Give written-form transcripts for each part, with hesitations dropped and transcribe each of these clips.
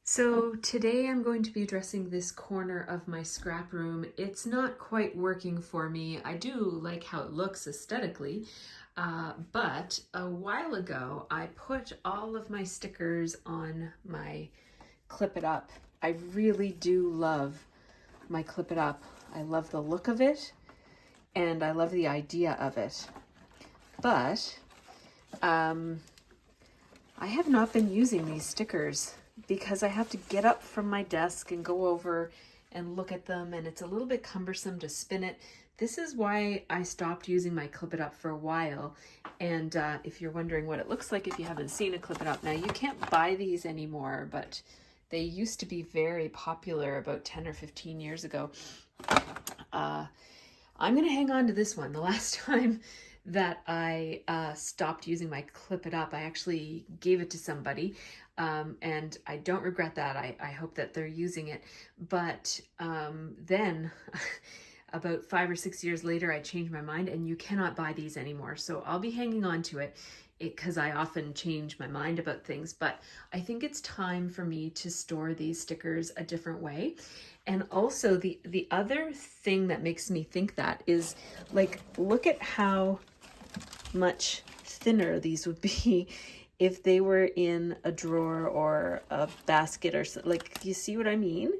So today I'm going to be addressing this corner of my scrap room. It's not quite working for me. I do like how it looks aesthetically, but a while ago I put all of my stickers on my Clip It Up. I really do love my Clip It Up. I love the look of it and I love the idea of it. But I have not been using these stickers because I have to get up from my desk and go over and look at them, and it's a little bit cumbersome to spin it. This is why I stopped using my Clip It Up for a while. And if you're wondering what it looks like if you haven't seen a Clip It Up, now you can't buy these anymore, but they used to be very popular about 10 or 15 years ago. I'm gonna hang on to this one. The last time that I stopped using my Clip It Up, I actually gave it to somebody, and I don't regret that. I hope that they're using it. But then about 5 or 6 years later, I changed my mind and you cannot buy these anymore. So I'll be hanging on to it because I often change my mind about things, but I think it's time for me to store these stickers a different way. And also the other thing that makes me think that is, like, look at how much thinner these would be if they were in a drawer or a basket or so. Like, you see what I mean?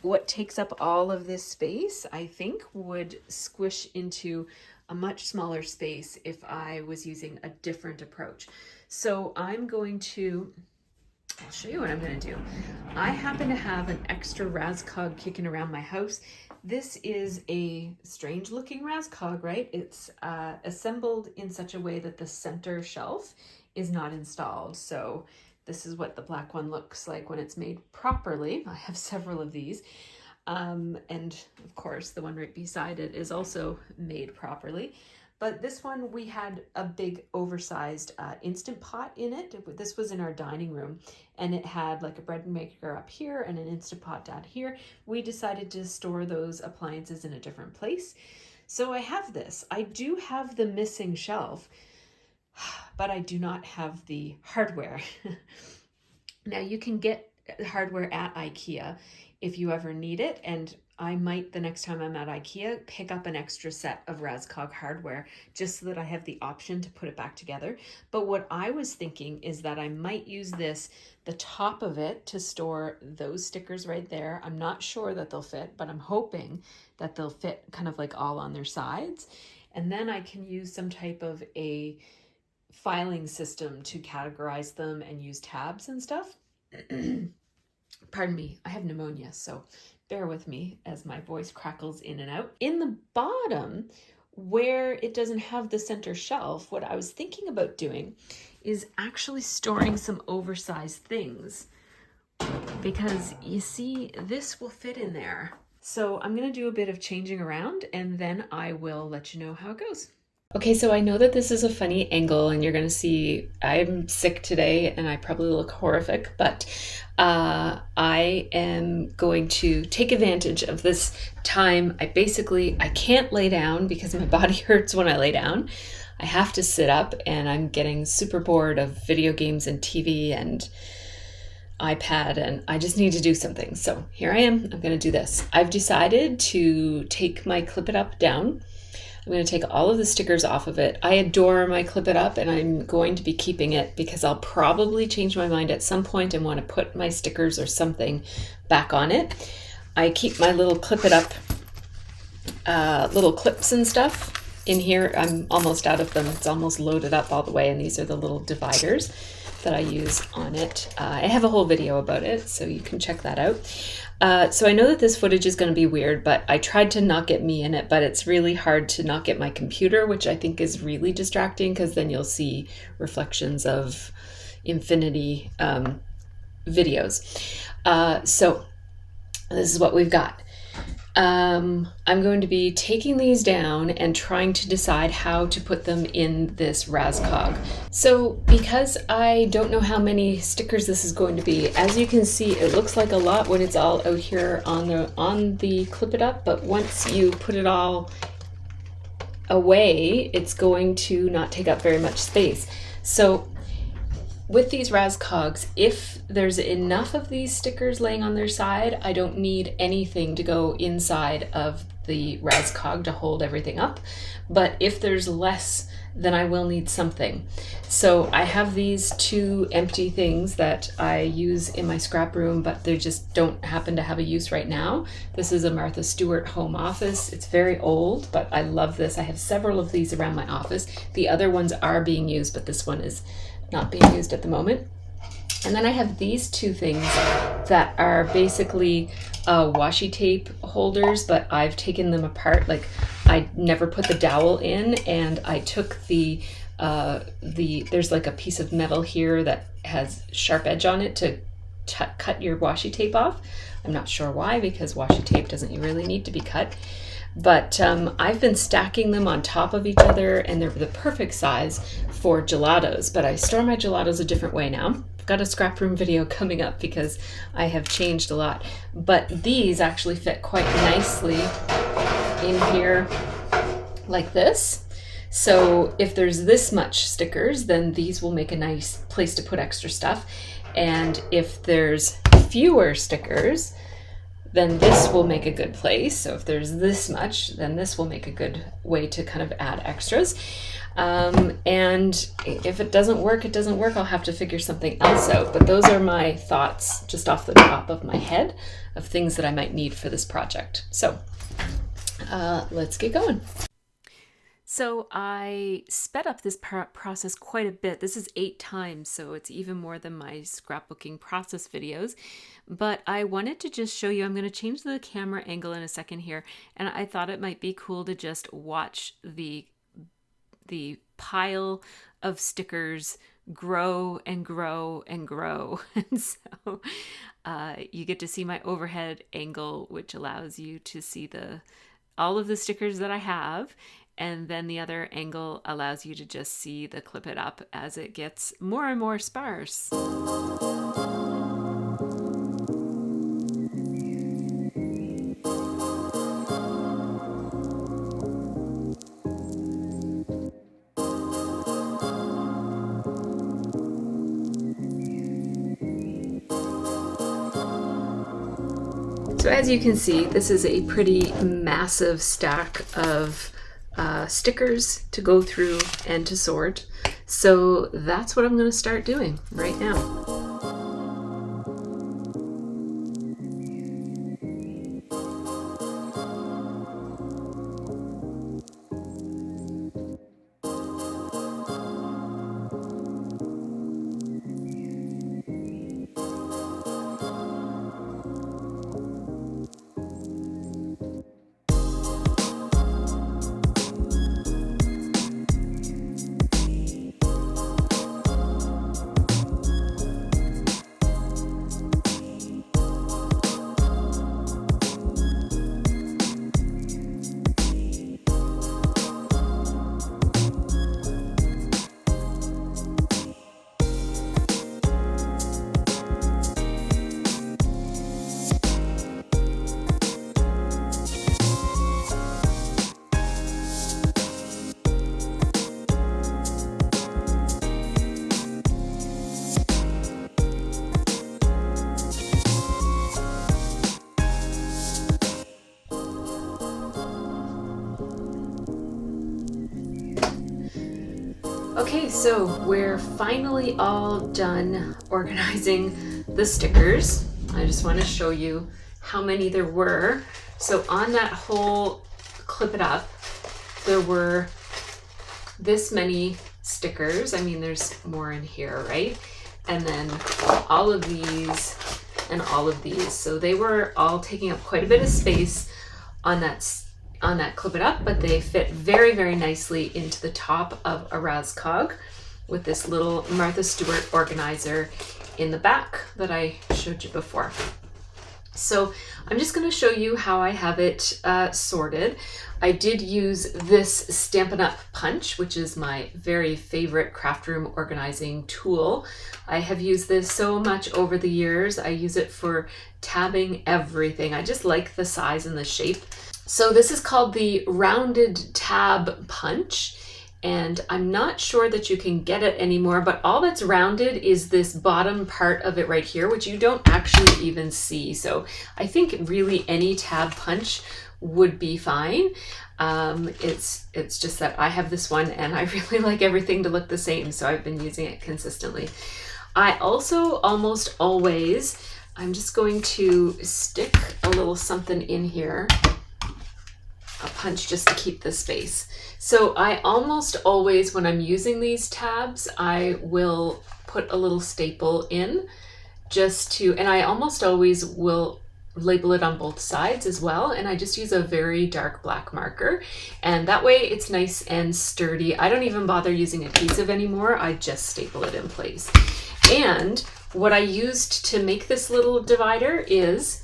What takes up all of this space, I think, would squish into a much smaller space if I was using a different approach. So I'll show you what I'm going to do. I happen to have an extra Razzcog kicking around my house. This is a strange looking Razzcog, right? It's assembled in such a way that the center shelf is not installed. So this is what the black one looks like when it's made properly. I have several of these. And of course, the one right beside it is also made properly. But this one, we had a big oversized Instant Pot in it. This was in our dining room, and it had like a bread maker up here and an Instant Pot down here. We decided to store those appliances in a different place. So I have this. I do have the missing shelf, but I do not have the hardware. Now, you can get hardware at IKEA if you ever need it, and I might, the next time I'm at IKEA, pick up an extra set of Razzcog hardware just so that I have the option to put it back together. But what I was thinking is that I might use the top of it, to store those stickers right there. I'm not sure that they'll fit, but I'm hoping that they'll fit kind of like all on their sides. And then I can use some type of a filing system to categorize them and use tabs and stuff. Pardon me, I have pneumonia, so bear with me as my voice crackles in and out. In the bottom, where it doesn't have the center shelf, what I was thinking about doing is actually storing some oversized things, because you see, this will fit in there. So I'm going to do a bit of changing around, and then I will let you know how it goes. Okay, so I know that this is a funny angle and you're going to see I'm sick today and I probably look horrific, but I am going to take advantage of this time. I can't lay down because my body hurts when I lay down. I have to sit up, and I'm getting super bored of video games and TV and iPad, and I just need to do something. So here I am. I'm going to do this. I've decided to take my Clip It Up down. I'm going to take all of the stickers off of it. I adore my Clip It Up, and I'm going to be keeping it because I'll probably change my mind at some point and want to put my stickers or something back on it. I keep my little Clip It Up little clips and stuff in here. I'm almost out of them. It's almost loaded up all the way, and these are the little dividers that I use on it. I have a whole video about it, so you can check that out. So I know that this footage is going to be weird, but I tried to not get me in it, but it's really hard to not get my computer, which I think is really distracting, because then you'll see reflections of infinity videos. So this is what we've got. I'm going to be taking these down and trying to decide how to put them in this Razzcog. So because I don't know how many stickers this is going to be, as you can see, it looks like a lot when it's all out here on the Clip It Up, but once you put it all away, it's going to not take up very much space. So with these Razcogs, if there's enough of these stickers laying on their side, I don't need anything to go inside of the Razcog to hold everything up. But if there's less, then I will need something. So I have these two empty things that I use in my scrap room, but they just don't happen to have a use right now. This is a Martha Stewart home office. It's very old, but I love this. I have several of these around my office. The other ones are being used, but this one is not being used at the moment. And then I have these two things that are basically washi tape holders, but I've taken them apart. Like, I never put the dowel in, and I took there's like a piece of metal here that has sharp edge on it to cut your washi tape off. I'm not sure why, because washi tape doesn't really need to be cut. But I've been stacking them on top of each other, and they're the perfect size for gelatos, but I store my gelatos a different way now. I've got a scrap room video coming up because I have changed a lot, but these actually fit quite nicely in here like this. So if there's this much stickers, then these will make a nice place to put extra stuff. And if there's fewer stickers, then this will make a good place. So if there's this much, then this will make a good way to kind of add extras. And if it doesn't work, it doesn't work. I'll have to figure something else out. But those are my thoughts just off the top of my head of things that I might need for this project. So let's get going. So I sped up this process quite a bit. This is 8 times, so it's even more than my scrapbooking process videos. But I wanted to just show you, I'm going to change the camera angle in a second here, and I thought it might be cool to just watch the pile of stickers grow and grow and grow. And so you get to see my overhead angle, which allows you to see all of the stickers that I have. And then the other angle allows you to just see the clip it up as it gets more and more sparse. So as you can see, this is a pretty massive stack of stickers to go through and to sort. So that's what I'm going to start doing right now. Okay, so we're finally all done organizing the stickers. I just want to show you how many there were. So on that whole clip it up, there were this many stickers. I mean, there's more in here, right? And then all of these and all of these. So they were all taking up quite a bit of space on that clip it up, but they fit very, very nicely into the top of a Razcog with this little Martha Stewart organizer in the back that I showed you before. So I'm just going to show you how I have it sorted. I did use this Stampin Up punch, which is my very favorite craft room organizing tool. I have used this so much over the years. I use it for tabbing everything. I just like the size and the shape. So this is called the Rounded Tab Punch, and I'm not sure that you can get it anymore, but all that's rounded is this bottom part of it right here, which you don't actually even see. So I think really any tab punch would be fine. It's just that I have this one and I really like everything to look the same, so I've been using it consistently. I also almost always, I'm just going to stick a little something in here, a punch just to keep the space. So I almost always, when I'm using these tabs, I will put a little staple in just to, and I almost always will label it on both sides as well, and I just use a very dark black marker, and that way it's nice and sturdy. I don't even bother using adhesive anymore, I just staple it in place. And what I used to make this little divider is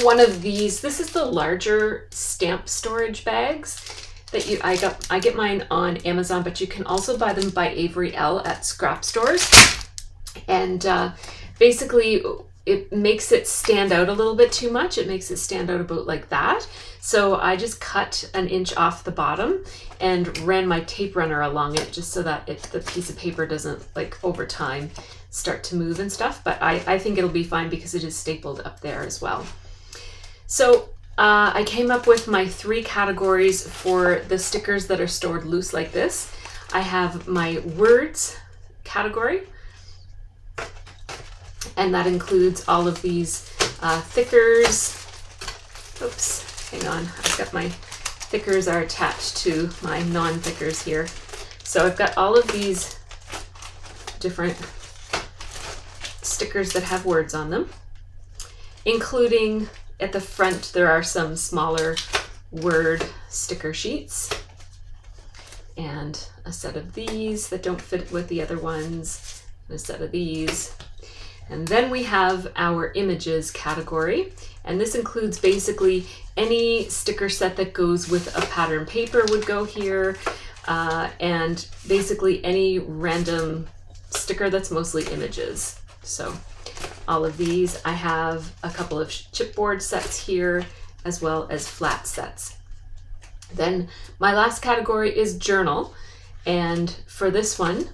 one of these. This is the larger stamp storage bags that I get mine on Amazon, but you can also buy them by Avery L at scrap stores. And basically it makes it stand out a little bit too much. It makes it stand out about like that. So I just cut an inch off the bottom and ran my tape runner along it just so that the piece of paper doesn't like over time start to move and stuff. But I think it'll be fine because it is stapled up there as well. So I came up with my 3 categories for the stickers that are stored loose like this. I have my words category, and that includes all of these thickers. Oops, hang on, I've got my thickers are attached to my non-thickers here. So I've got all of these different stickers that have words on them, including at the front there are some smaller word sticker sheets and a set of these that don't fit with the other ones, and a set of these. And then we have our images category, and this includes basically any sticker set that goes with a pattern paper would go here, and basically any random sticker that's mostly images. So all of these, I have a couple of chipboard sets here as well as flat sets. Then my last category is journal, and for this one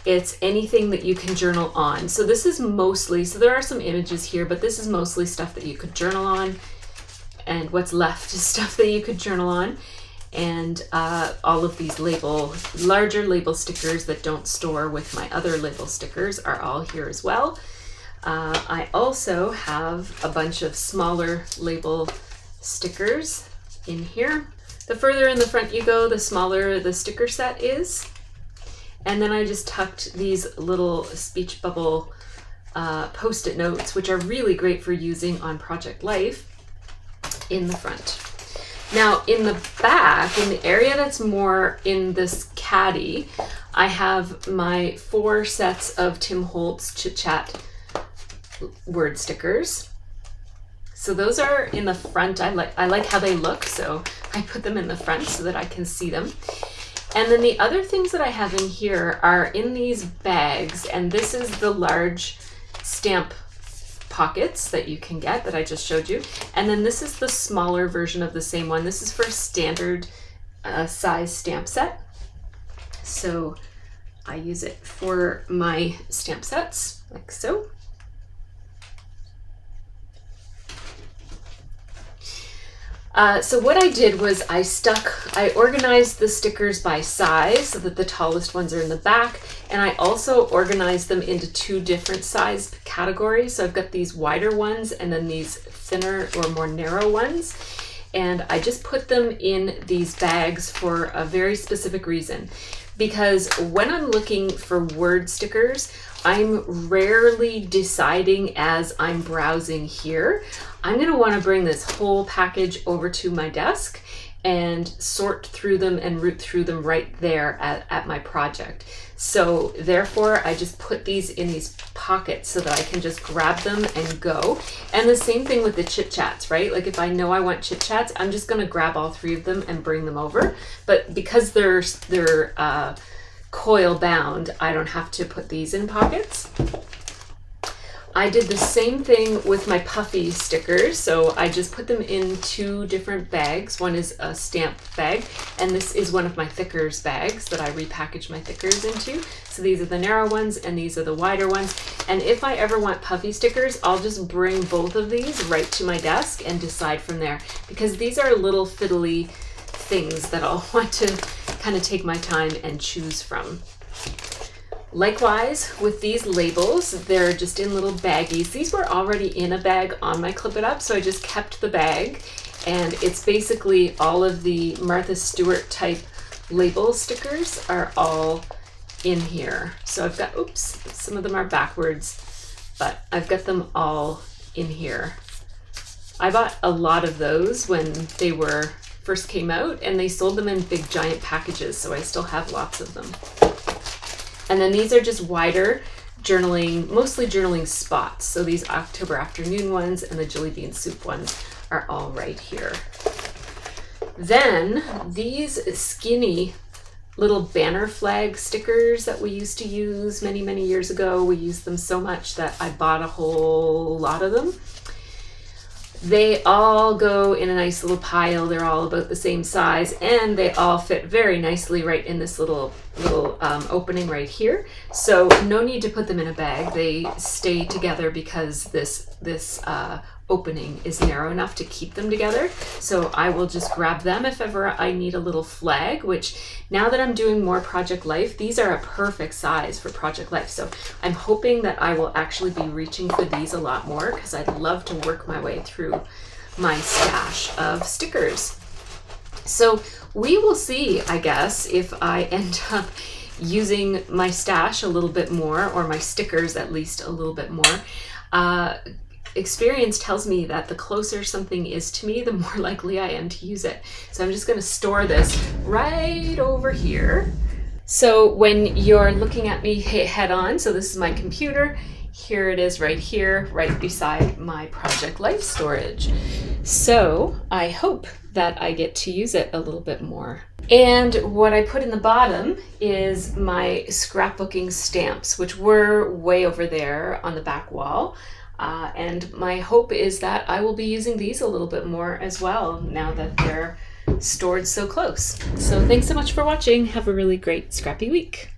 it's anything that you can journal on. So this is mostly, so there are some images here, but this is mostly stuff that you could journal on, and what's left is stuff that you could journal on. And all of these larger label stickers that don't store with my other label stickers are all here as well. I also have a bunch of smaller label stickers in here. The further in the front you go, the smaller the sticker set is. And then I just tucked these little speech bubble post-it notes, which are really great for using on Project Life, in the front. Now in the back, in the area that's more in this caddy, I have my 4 sets of Tim Holtz Chit Chat word stickers. So those are in the front. I like how they look, so I put them in the front so that I can see them. And then the other things that I have in here are in these bags, and this is the large stamp pockets that you can get that I just showed you. And then this is the smaller version of the same one. This is for standard size stamp set. So I use it for my stamp sets, like so. So what I did was I organized the stickers by size so that the tallest ones are in the back, and I also organized them into 2 different size categories. So I've got these wider ones and then these thinner or more narrow ones. And I just put them in these bags for a very specific reason. Because when I'm looking for word stickers, I'm rarely deciding as I'm browsing here. I'm going to want to bring this whole package over to my desk and sort through them and root through them right there at my project. So therefore I just put these in these pockets so that I can just grab them and go. And the same thing with the Chit Chats, right? Like if I know I want Chit Chats, I'm just going to grab all 3 of them and bring them over. But because they're coil bound, I don't have to put these in pockets. I did the same thing with my puffy stickers. So I just put them in 2 different bags. One is a stamp bag, and this is one of my thickers bags that I repackaged my thickers into. So these are the narrow ones and these are the wider ones. And if I ever want puffy stickers, I'll just bring both of these right to my desk and decide from there, because these are little fiddly things that I'll want to kind of take my time and choose from. Likewise with these labels, they're just in little baggies. These were already in a bag on my Clip It Up, so I just kept the bag, and it's basically all of the Martha Stewart type label stickers are all in here. So I've got, oops, some of them are backwards, but I've got them all in here. I bought a lot of those when they were first came out, and they sold them in big giant packages, so I still have lots of them. And then these are just wider journaling, mostly journaling spots. So these October afternoon ones and the Jelly Bean Soup ones are all right here. Then these skinny little banner flag stickers that we used to use many, many years ago. We used them so much that I bought a whole lot of them. They all go in a nice little pile. They're all about the same size, and they all fit very nicely right in this little opening right here. So no need to put them in a bag. They stay together because this opening is narrow enough to keep them together. So I will just grab them if ever I need a little flag, which now that I'm doing more Project Life, these are a perfect size for Project Life. So I'm hoping that I will actually be reaching for these a lot more, because I'd love to work my way through my stash of stickers. So we will see, I guess, if I end up using my stash a little bit more, or my stickers at least a little bit more. Experience tells me that the closer something is to me, the more likely I am to use it. So I'm just going to store this right over here. So when you're looking at me head on, so this is my computer, here it is right here, right beside my Project Life storage. So I hope that I get to use it a little bit more. And what I put in the bottom is my scrapbooking stamps, which were way over there on the back wall. And my hope is that I will be using these a little bit more as well, now that they're stored so close. So thanks so much for watching. Have a really great scrappy week.